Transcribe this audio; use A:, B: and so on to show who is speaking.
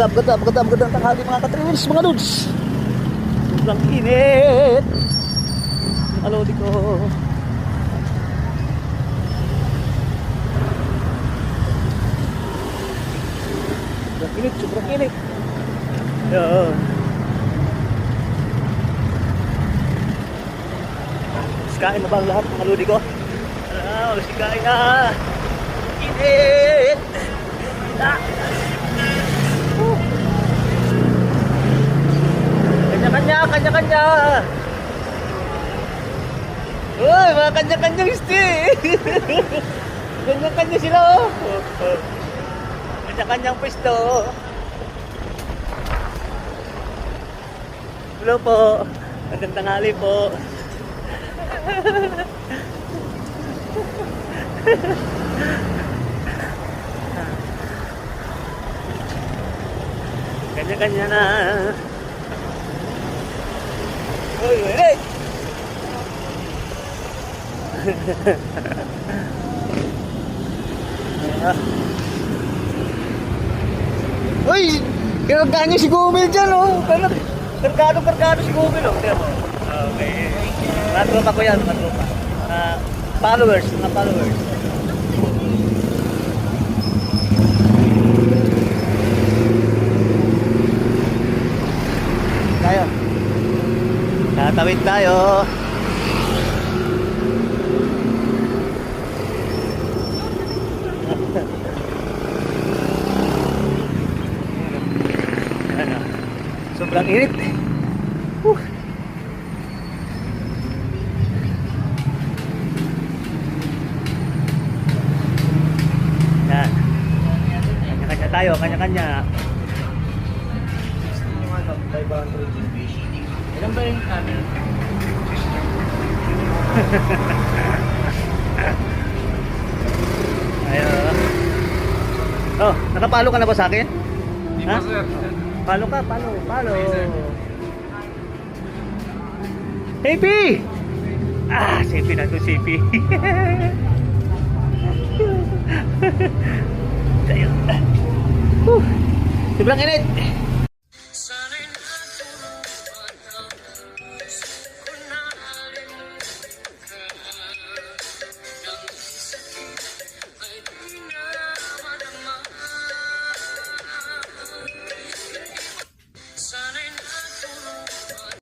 A: Magandang tanghali mga ka-trails, mga lods. Sobrang init. Ang lodi ko. Sobrang init. Yan. Kain na ba ang lahat mga lodi ko? Kain na. Init. Kanya-kanya. Uy, mga kanya-kanyang stay. Kanya-kanya sila, oh. Kanya-kanyang pwesto. Hello po. Magandang tanghali po. Kanya-kanya na. Uy, uy. Uy, kinagkaan niyo si Gumil dyan, oh. Kargado si Gumil, oh. Okay. Mga tropa ko yan, mga tropa. Followers. Tayo. Tatawid tayo. Sobrang init. Yan. Kanya-kanya tayo, kanya-kanya. Ilan ba yung camera? Ayun. Oh, nakapalo ka na ba sa akin?
B: Hindi pa, sir.
A: Palo ka, palo. Happy! Happy na to, Happy. Ayun. Sobrang init.